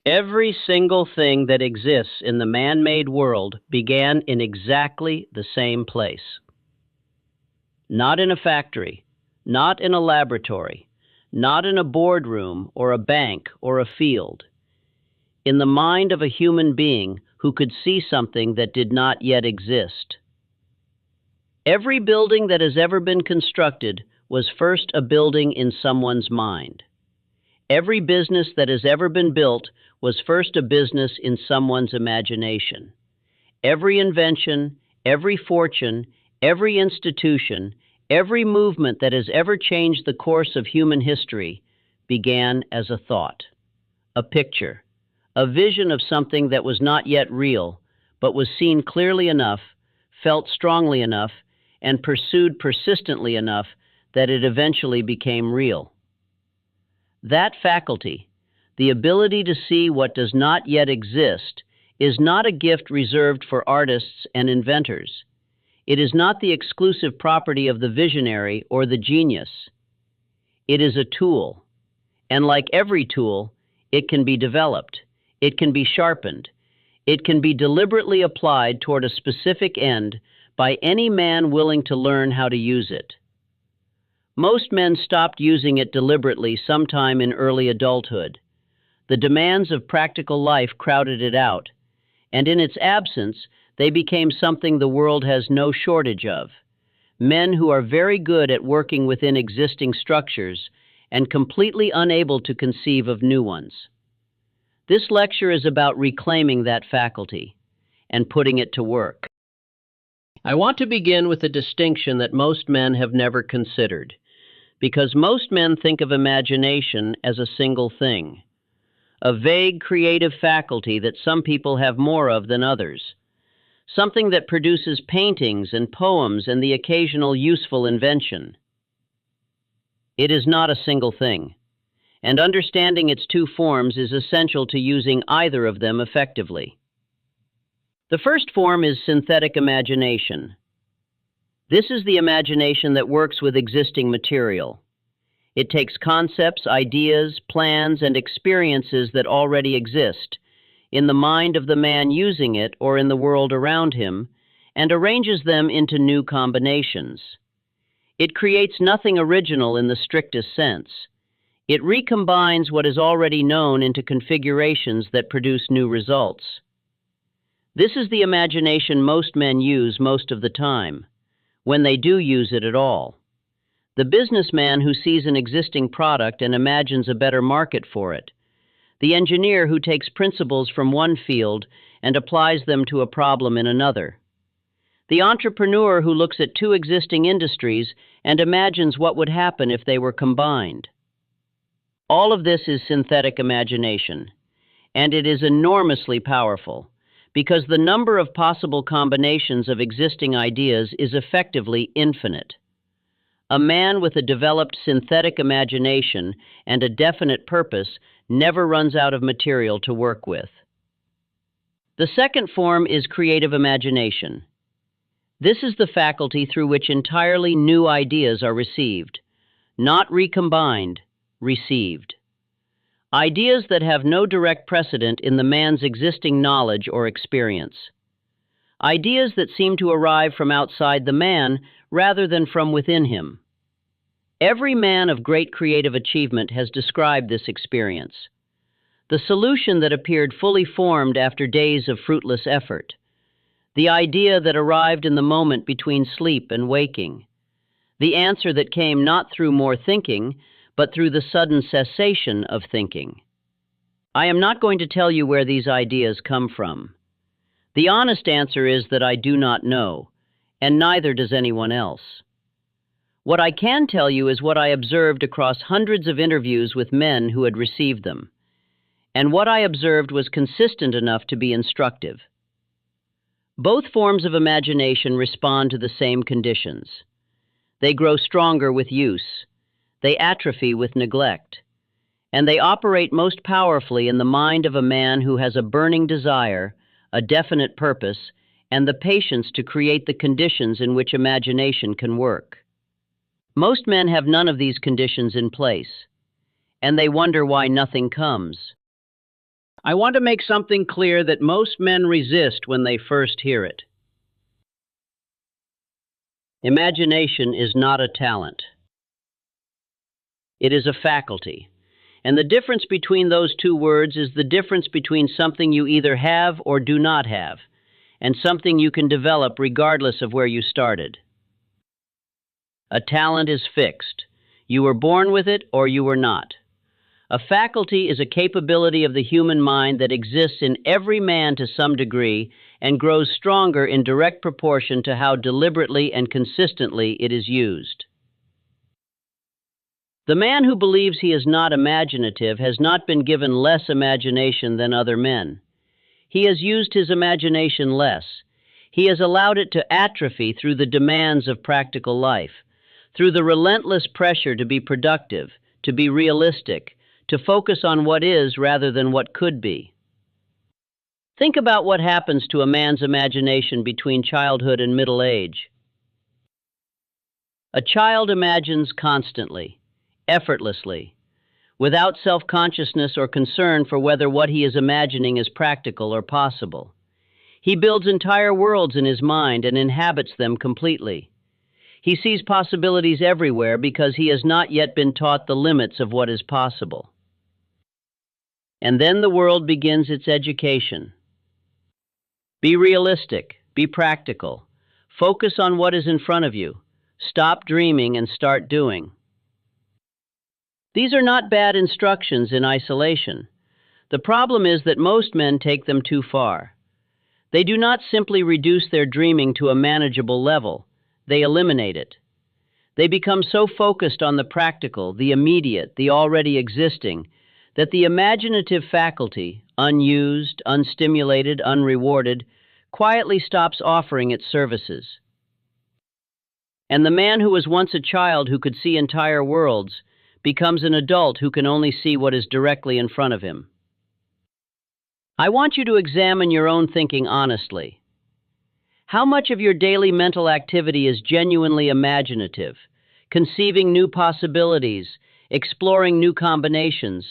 Every single thing that exists in the man-made world began in exactly the same place. Not in a factory, not in a laboratory, not in a boardroom or a bank or a field. In the mind of a human being who could see something that did not yet exist. Every building that has ever been constructed was first a building in someone's mind. Every business that has ever been built was first a business in someone's imagination. Every invention, every fortune, every institution, every movement that has ever changed the course of human history began as a thought, a picture, a vision of something that was not yet real, but was seen clearly enough, felt strongly enough, and pursued persistently enough that it eventually became real. That faculty, the ability to see what does not yet exist, is not a gift reserved for artists and inventors. It is not the exclusive property of the visionary or the genius. It is a tool, and like every tool, it can be developed, it can be sharpened, it can be deliberately applied toward a specific end by any man willing to learn how to use it. Most men stopped using it deliberately sometime in early adulthood. The demands of practical life crowded it out, and in its absence, they became something the world has no shortage of. Men who are very good at working within existing structures and completely unable to conceive of new ones. This lecture is about reclaiming that faculty and putting it to work. I want to begin with a distinction that most men have never considered, because most men think of imagination as a single thing, a vague creative faculty that some people have more of than others, something that produces paintings and poems and the occasional useful invention. It is not a single thing, and understanding its two forms is essential to using either of them effectively. The first form is synthetic imagination. This is the imagination that works with existing material. It takes concepts, ideas, plans, and experiences that already exist in the mind of the man using it or in the world around him, and arranges them into new combinations. It creates nothing original in the strictest sense. It recombines what is already known into configurations that produce new results. This is the imagination most men use most of the time, when they do use it at all. The businessman who sees an existing product and imagines a better market for it. The engineer who takes principles from one field and applies them to a problem in another. The entrepreneur who looks at two existing industries and imagines what would happen if they were combined. All of this is synthetic imagination, and it is enormously powerful because the number of possible combinations of existing ideas is effectively infinite. A man with a developed synthetic imagination and a definite purpose never runs out of material to work with. The second form is creative imagination. This is the faculty through which entirely new ideas are received, not recombined, received. Ideas that have no direct precedent in the man's existing knowledge or experience. Ideas that seem to arrive from outside the man rather than from within him. Every man of great creative achievement has described this experience. The solution that appeared fully formed after days of fruitless effort. The idea that arrived in the moment between sleep and waking. The answer that came not through more thinking, but through the sudden cessation of thinking. I am not going to tell you where these ideas come from. The honest answer is that I do not know, and neither does anyone else. What I can tell you is what I observed across hundreds of interviews with men who had received them, and what I observed was consistent enough to be instructive. Both forms of imagination respond to the same conditions. They grow stronger with use, they atrophy with neglect, and they operate most powerfully in the mind of a man who has a burning desire, a definite purpose, and the patience to create the conditions in which imagination can work. Most men have none of these conditions in place, and they wonder why nothing comes. I want to make something clear that most men resist when they first hear it. Imagination is not a talent. It is a faculty. And the difference between those two words is the difference between something you either have or do not have, and something you can develop regardless of where you started. A talent is fixed. You were born with it or you were not. A faculty is a capability of the human mind that exists in every man to some degree and grows stronger in direct proportion to how deliberately and consistently it is used. The man who believes he is not imaginative has not been given less imagination than other men. He has used his imagination less. He has allowed it to atrophy through the demands of practical life, through the relentless pressure to be productive, to be realistic, to focus on what is rather than what could be. Think about what happens to a man's imagination between childhood and middle age. A child imagines constantly, effortlessly, without self-consciousness or concern for whether what he is imagining is practical or possible. He builds entire worlds in his mind and inhabits them completely. He sees possibilities everywhere because he has not yet been taught the limits of what is possible. And then the world begins its education. Be realistic, be practical. Focus on what is in front of you. Stop dreaming and start doing. These are not bad instructions in isolation. The problem is that most men take them too far. They do not simply reduce their dreaming to a manageable level. They eliminate it. They become so focused on the practical, the immediate, the already existing, that the imaginative faculty, unused, unstimulated, unrewarded, quietly stops offering its services. And the man who was once a child who could see entire worlds becomes an adult who can only see what is directly in front of him. I want you to examine your own thinking honestly. How much of your daily mental activity is genuinely imaginative, conceiving new possibilities, exploring new combinations,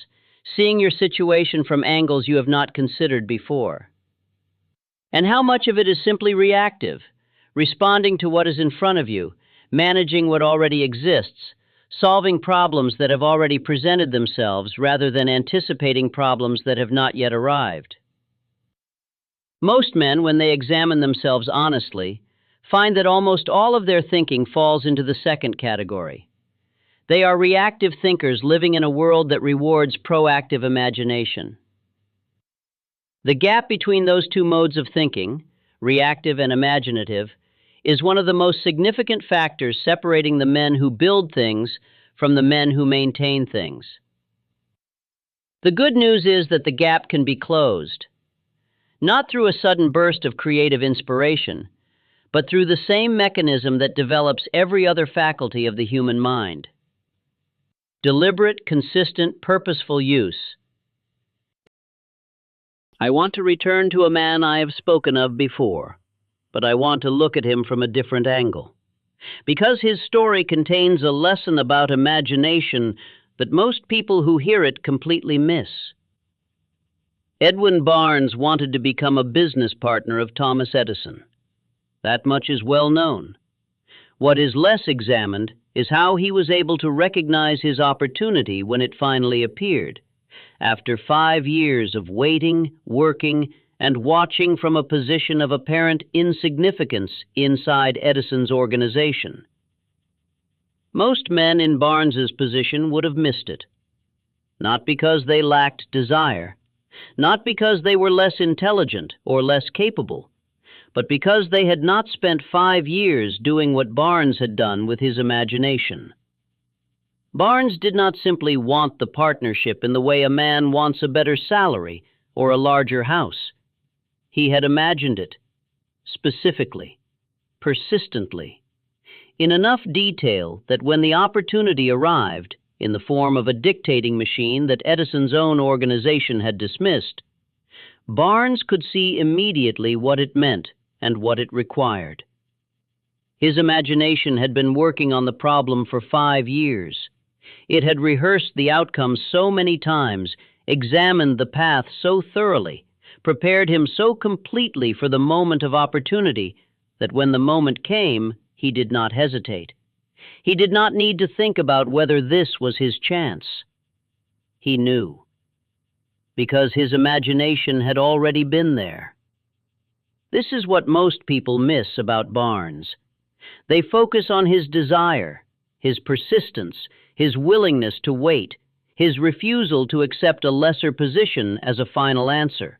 seeing your situation from angles you have not considered before? And how much of it is simply reactive, responding to what is in front of you, managing what already exists, solving problems that have already presented themselves rather than anticipating problems that have not yet arrived? Most men, when they examine themselves honestly, find that almost all of their thinking falls into the second category. They are reactive thinkers living in a world that rewards proactive imagination. The gap between those two modes of thinking, reactive and imaginative, is one of the most significant factors separating the men who build things from the men who maintain things. The good news is that the gap can be closed, not through a sudden burst of creative inspiration, but through the same mechanism that develops every other faculty of the human mind. Deliberate, consistent, purposeful use. I want to return to a man I have spoken of before, but I want to look at him from a different angle, because his story contains a lesson about imagination that most people who hear it completely miss. Edwin Barnes wanted to become a business partner of Thomas Edison. That much is well known. What is less examined is how he was able to recognize his opportunity when it finally appeared, after 5 years of waiting, working, and watching from a position of apparent insignificance inside Edison's organization. Most men in Barnes's position would have missed it, not because they lacked desire, not because they were less intelligent or less capable, but because they had not spent 5 years doing what Barnes had done with his imagination. Barnes did not simply want the partnership in the way a man wants a better salary or a larger house. He had imagined it, specifically, persistently, in enough detail that when the opportunity arrived, in the form of a dictating machine that Edison's own organization had dismissed, Barnes could see immediately what it meant and what it required. His imagination had been working on the problem for 5 years. It had rehearsed the outcome so many times, examined the path so thoroughly, prepared him so completely for the moment of opportunity that when the moment came, he did not hesitate. He did not need to think about whether this was his chance. He knew, because his imagination had already been there. This is what most people miss about Barnes. They focus on his desire, his persistence, his willingness to wait, his refusal to accept a lesser position as a final answer.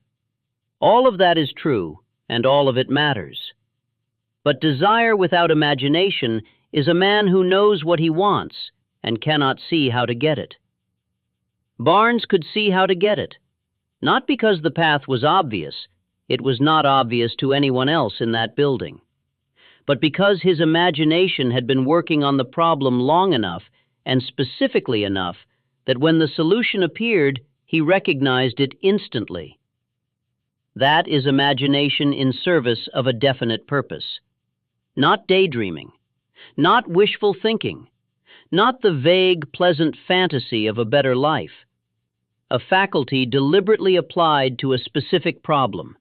All of that is true, and all of it matters. But desire without imagination is a man who knows what he wants and cannot see how to get it. Barnes could see how to get it, not because the path was obvious. It was not obvious to anyone else in that building, but because his imagination had been working on the problem long enough and specifically enough that when the solution appeared, he recognized it instantly. That is imagination in service of a definite purpose. Not daydreaming, not wishful thinking, not the vague, pleasant fantasy of a better life. A faculty deliberately applied to a specific problem,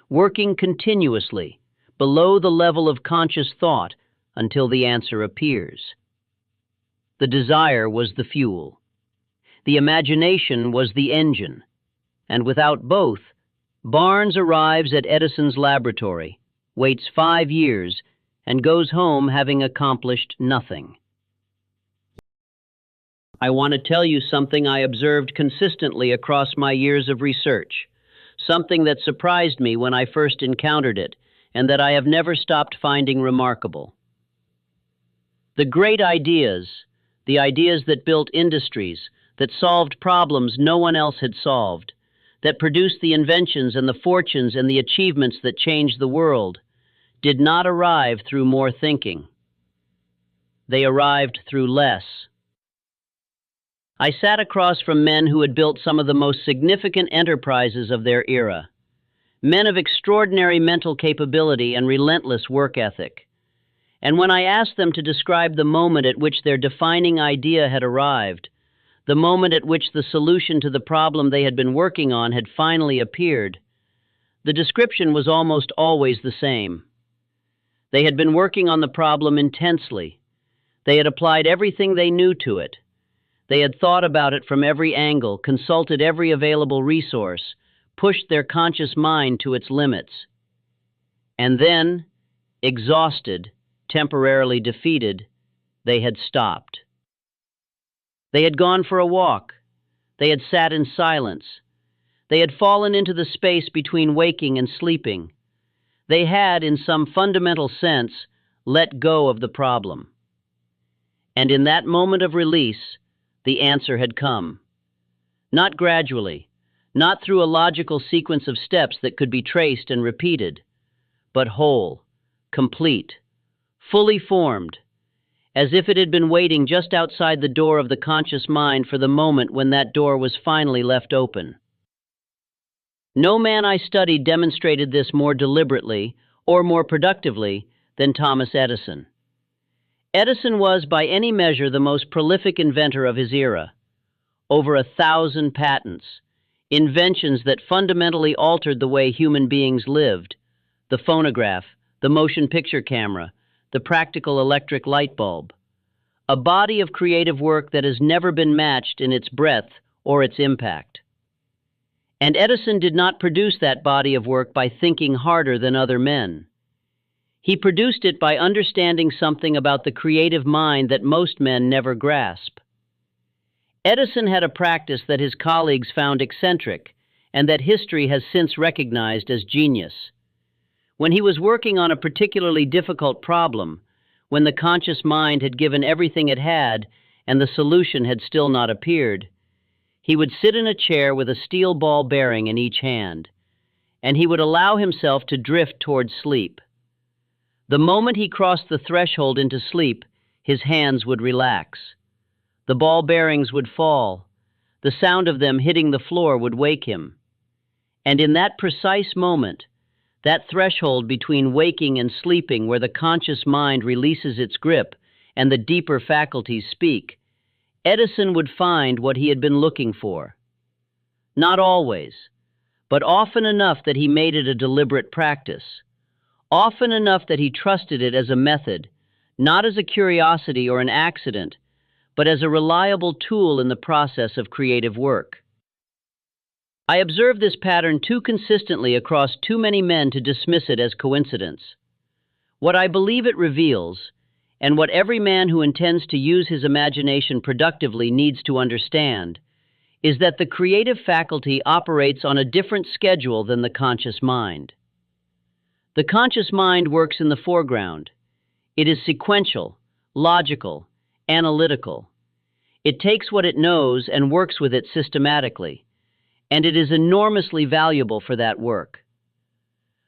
working continuously below the level of conscious thought until the answer appears. The desire was the fuel. The imagination was the engine. And without both, Barnes arrives at Edison's laboratory, waits 5 years, and goes home having accomplished nothing. I want to tell you something I observed consistently across my years of research, something that surprised me when I first encountered it, and that I have never stopped finding remarkable. The great ideas, the ideas that built industries, that solved problems no one else had solved, that produced the inventions and the fortunes and the achievements that changed the world, did not arrive through more thinking. They arrived through less. I sat across from men who had built some of the most significant enterprises of their era, men of extraordinary mental capability and relentless work ethic. And when I asked them to describe the moment at which their defining idea had arrived, the moment at which the solution to the problem they had been working on had finally appeared, the description was almost always the same. They had been working on the problem intensely. They had applied everything they knew to it. They had thought about it from every angle, consulted every available resource, pushed their conscious mind to its limits. And then, exhausted, temporarily defeated, they had stopped. They had gone for a walk. They had sat in silence. They had fallen into the space between waking and sleeping. They had, in some fundamental sense, let go of the problem. And in that moment of release, the answer had come. Not gradually, not through a logical sequence of steps that could be traced and repeated, but whole, complete, fully formed, as if it had been waiting just outside the door of the conscious mind for the moment when that door was finally left open. No man I studied demonstrated this more deliberately or more productively than Thomas Edison. Edison was, by any measure, the most prolific inventor of his era. Over 1,000 patents, inventions that fundamentally altered the way human beings lived: the phonograph, the motion picture camera, the practical electric light bulb. A body of creative work that has never been matched in its breadth or its impact. And Edison did not produce that body of work by thinking harder than other men. He produced it by understanding something about the creative mind that most men never grasp. Edison had a practice that his colleagues found eccentric and that history has since recognized as genius. When he was working on a particularly difficult problem, when the conscious mind had given everything it had and the solution had still not appeared, he would sit in a chair with a steel ball bearing in each hand, and he would allow himself to drift toward sleep. The moment he crossed the threshold into sleep, his hands would relax. The ball bearings would fall. The sound of them hitting the floor would wake him. And in that precise moment, that threshold between waking and sleeping where the conscious mind releases its grip and the deeper faculties speak, Edison would find what he had been looking for. Not always, but often enough that he made it a deliberate practice. Often enough that he trusted it as a method, not as a curiosity or an accident, but as a reliable tool in the process of creative work. I observe this pattern too consistently across too many men to dismiss it as coincidence. What I believe it reveals, and what every man who intends to use his imagination productively needs to understand, is that the creative faculty operates on a different schedule than the conscious mind. The conscious mind works in the foreground. It is sequential, logical, analytical. It takes what it knows and works with it systematically, and it is enormously valuable for that work.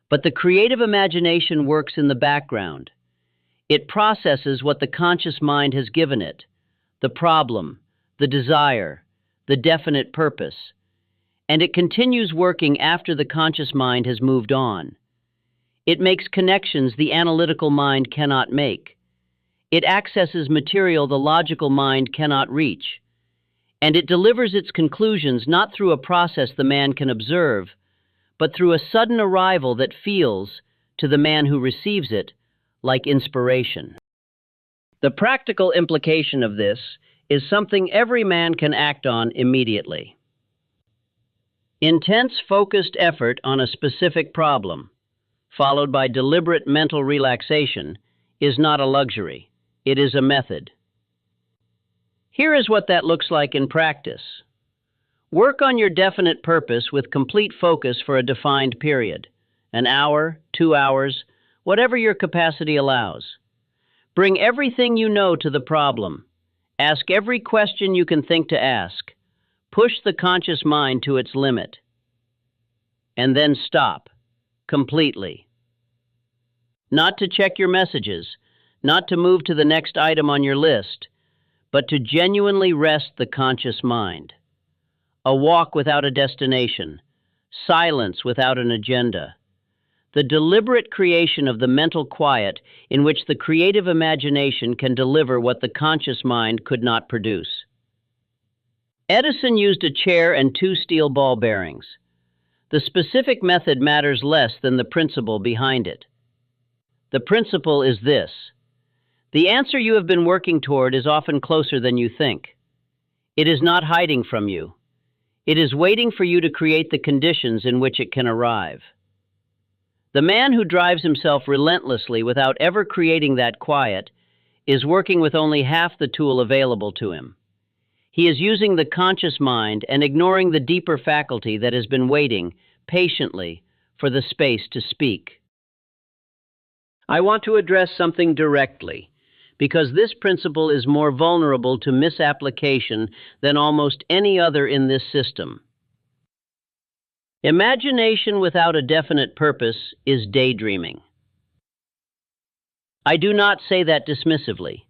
But the creative imagination works in the background. It processes what the conscious mind has given it, the problem, the desire, the definite purpose, and it continues working after the conscious mind has moved on. It makes connections the analytical mind cannot make. It accesses material the logical mind cannot reach, and it delivers its conclusions not through a process the man can observe, but through a sudden arrival that feels, to the man who receives it, like inspiration. The practical implication of this is something every man can act on immediately. Intense, focused effort on a specific problem, followed by deliberate mental relaxation, is not a luxury. It is a method. Here is what that looks like in practice. Work on your definite purpose with complete focus for a defined period, an hour, 2 hours, whatever your capacity allows. Bring everything you know to the problem. Ask every question you can think to ask. Push the conscious mind to its limit. And then stop, completely. Not to check your messages, not to move to the next item on your list, but to genuinely rest the conscious mind. A walk without a destination, silence without an agenda. The deliberate creation of the mental quiet in which the creative imagination can deliver what the conscious mind could not produce. Edison used a chair and 2 steel ball bearings. The specific method matters less than the principle behind it. The principle is this: the answer you have been working toward is often closer than you think. It is not hiding from you. It is waiting for you to create the conditions in which it can arrive. The man who drives himself relentlessly without ever creating that quiet is working with only half the tool available to him. He is using the conscious mind and ignoring the deeper faculty that has been waiting patiently for the space to speak. I want to address something directly, because this principle is more vulnerable to misapplication than almost any other in this system. Imagination without a definite purpose is daydreaming. I do not say that dismissively.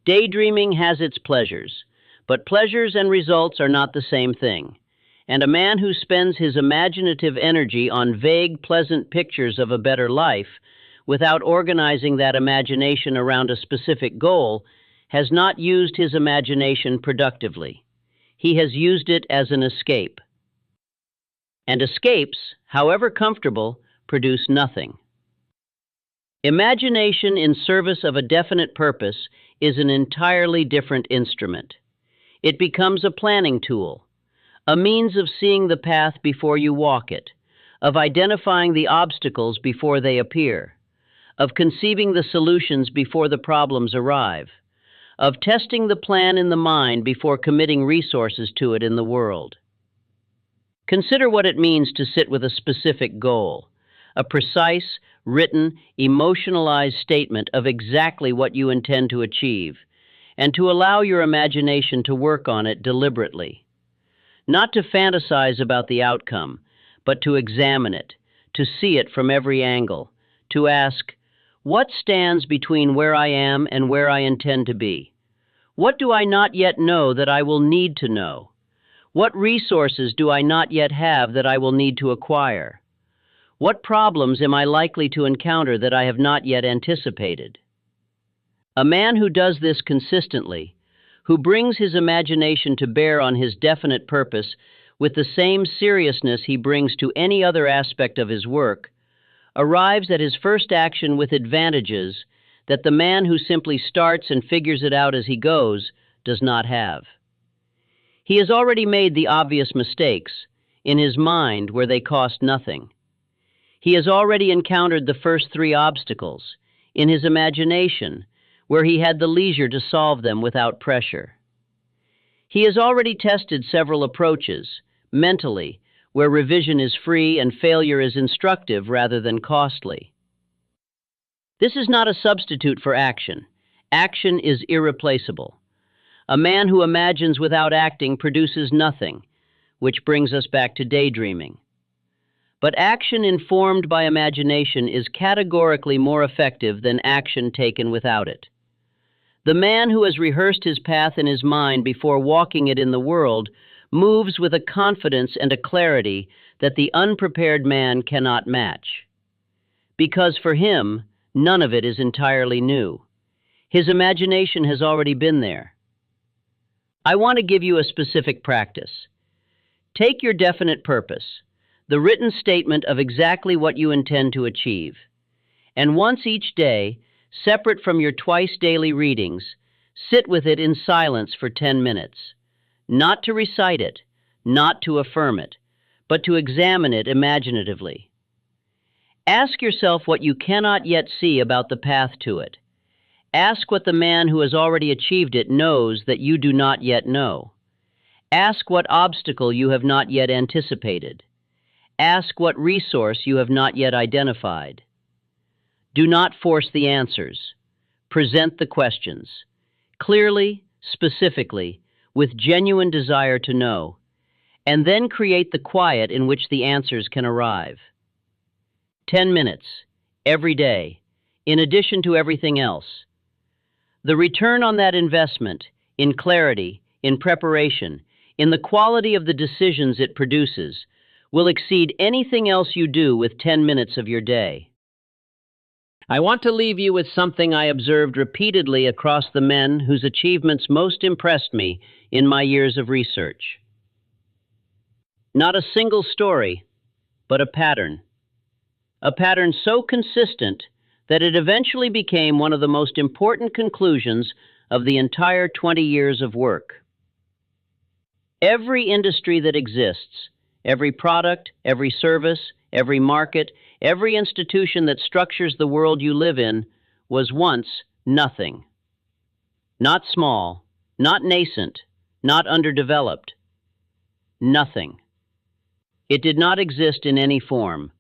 Daydreaming has its pleasures, but pleasures and results are not the same thing, and a man who spends his imaginative energy on vague, pleasant pictures of a better life without organizing that imagination around a specific goal has not used his imagination productively. He has used it as an escape. And escapes, however comfortable, produce nothing. Imagination in service of a definite purpose is an entirely different instrument. It becomes a planning tool, a means of seeing the path before you walk it, of identifying the obstacles before they appear, of conceiving the solutions before the problems arrive, of testing the plan in the mind before committing resources to it in the world. Consider what it means to sit with a specific goal, a precise, written, emotionalized statement of exactly what you intend to achieve, and to allow your imagination to work on it deliberately. Not to fantasize about the outcome, but to examine it, to see it from every angle, to ask, what stands between where I am and where I intend to be? What do I not yet know that I will need to know? What resources do I not yet have that I will need to acquire? What problems am I likely to encounter that I have not yet anticipated? A man who does this consistently, who brings his imagination to bear on his definite purpose, with the same seriousness he brings to any other aspect of his work, arrives at his first action with advantages that the man who simply starts and figures it out as he goes does not have. He has already made the obvious mistakes in his mind where they cost nothing. He has already encountered the first three obstacles in his imagination where he had the leisure to solve them without pressure. He has already tested several approaches, mentally, where revision is free and failure is instructive rather than costly. This is not a substitute for action. Action is irreplaceable. A man who imagines without acting produces nothing, which brings us back to daydreaming. But action informed by imagination is categorically more effective than action taken without it. The man who has rehearsed his path in his mind before walking it in the world moves with a confidence and a clarity that the unprepared man cannot match. Because for him, none of it is entirely new. His imagination has already been there. I want to give you a specific practice. Take your definite purpose, the written statement of exactly what you intend to achieve, and once each day, separate from your twice daily readings, sit with it in silence for 10 minutes, not to recite it, not to affirm it, but to examine it imaginatively. Ask yourself what you cannot yet see about the path to it. Ask what the man who has already achieved it knows that you do not yet know. Ask what obstacle you have not yet anticipated. Ask what resource you have not yet identified. Do not force the answers. Present the questions, clearly, specifically, with genuine desire to know, and then create the quiet in which the answers can arrive. 10 minutes, every day, in addition to everything else. The return on that investment, in clarity, in preparation, in the quality of the decisions it produces, will exceed anything else you do with 10 minutes of your day. I want to leave you with something I observed repeatedly across the men whose achievements most impressed me in my years of research. Not a single story, but a pattern. A pattern so consistent that it eventually became one of the most important conclusions of the entire 20 years of work. Every industry that exists, every product, every service, every market, every institution that structures the world you live in was once nothing. Not small, not nascent, not underdeveloped. Nothing. It did not exist in any form.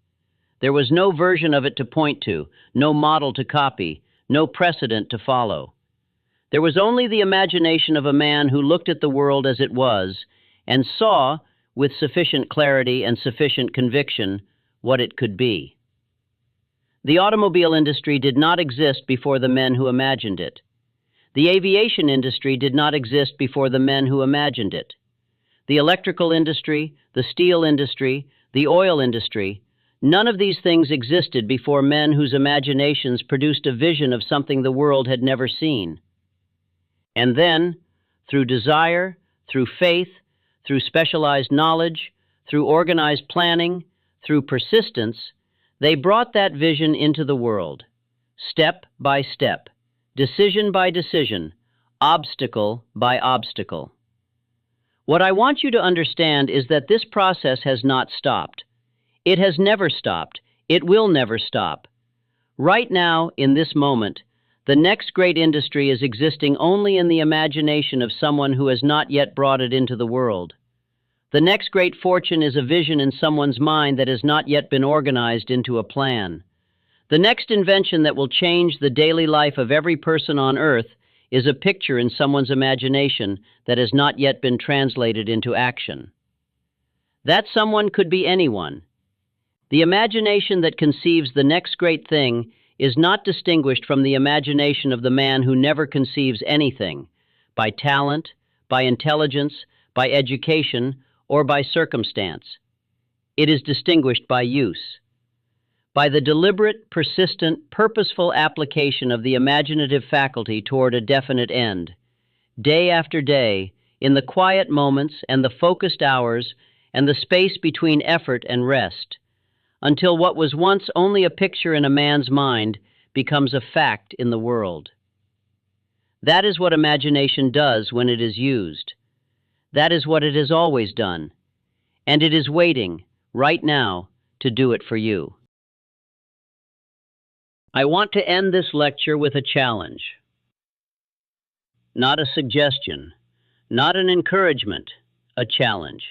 There was no version of it to point to, no model to copy, no precedent to follow. There was only the imagination of a man who looked at the world as it was and saw, with sufficient clarity and sufficient conviction, what it could be. The automobile industry did not exist before the men who imagined it. The aviation industry did not exist before the men who imagined it. The electrical industry, the steel industry, the oil industry, none of these things existed before men whose imaginations produced a vision of something the world had never seen. And then, through desire, through faith, through specialized knowledge, through organized planning, through persistence, they brought that vision into the world, step by step, decision by decision, obstacle by obstacle. What I want you to understand is that this process has not stopped. It has never stopped. It will never stop. Right now, in this moment, the next great industry is existing only in the imagination of someone who has not yet brought it into the world. The next great fortune is a vision in someone's mind that has not yet been organized into a plan. The next invention that will change the daily life of every person on earth is a picture in someone's imagination that has not yet been translated into action. That someone could be anyone. The imagination that conceives the next great thing is not distinguished from the imagination of the man who never conceives anything, by talent, by intelligence, by education, or by circumstance. It is distinguished by use. By the deliberate, persistent, purposeful application of the imaginative faculty toward a definite end, day after day, in the quiet moments and the focused hours and the space between effort and rest, until what was once only a picture in a man's mind becomes a fact in the world. That is what imagination does when it is used. That is what it has always done, and it is waiting, right now, to do it for you. I want to end this lecture with a challenge. Not a suggestion, not an encouragement, a challenge.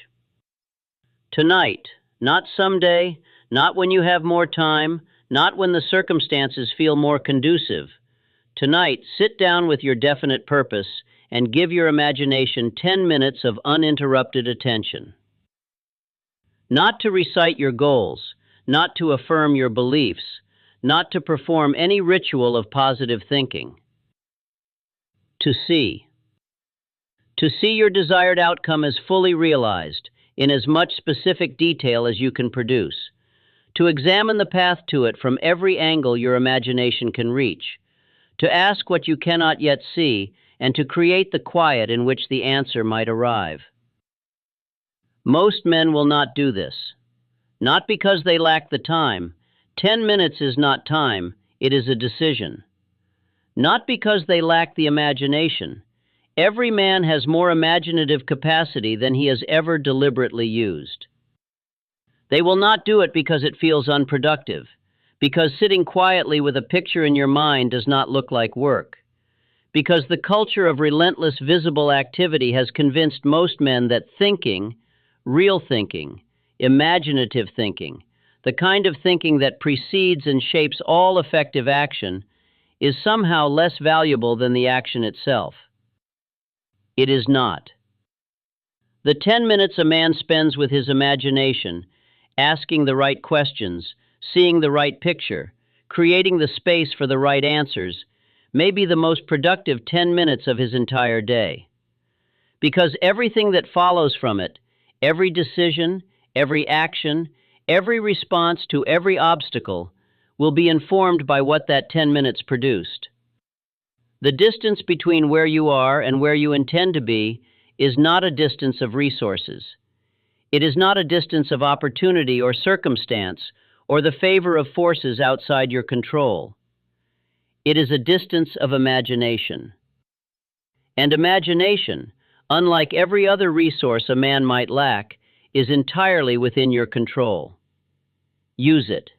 Tonight, not someday, not when you have more time, not when the circumstances feel more conducive. Tonight, sit down with your definite purpose and give your imagination 10 minutes of uninterrupted attention. Not to recite your goals, not to affirm your beliefs, not to perform any ritual of positive thinking. To see. To see your desired outcome as fully realized, in as much specific detail as you can produce. To examine the path to it from every angle your imagination can reach. To ask what you cannot yet see, and to create the quiet in which the answer might arrive. Most men will not do this. Not because they lack the time. 10 minutes is not time, it is a decision. Not because they lack the imagination. Every man has more imaginative capacity than he has ever deliberately used. They will not do it because it feels unproductive, because sitting quietly with a picture in your mind does not look like work, because the culture of relentless visible activity has convinced most men that thinking, real thinking, imaginative thinking, the kind of thinking that precedes and shapes all effective action, is somehow less valuable than the action itself. It is not. The 10 minutes a man spends with his imagination, asking the right questions, seeing the right picture, creating the space for the right answers, may be the most productive 10 minutes of his entire day. Because everything that follows from it, every decision, every action, every response to every obstacle, will be informed by what that 10 minutes produced. The distance between where you are and where you intend to be is not a distance of resources. It is not a distance of opportunity or circumstance or the favor of forces outside your control. It is a distance of imagination. And imagination, unlike every other resource a man might lack, is entirely within your control. Use it.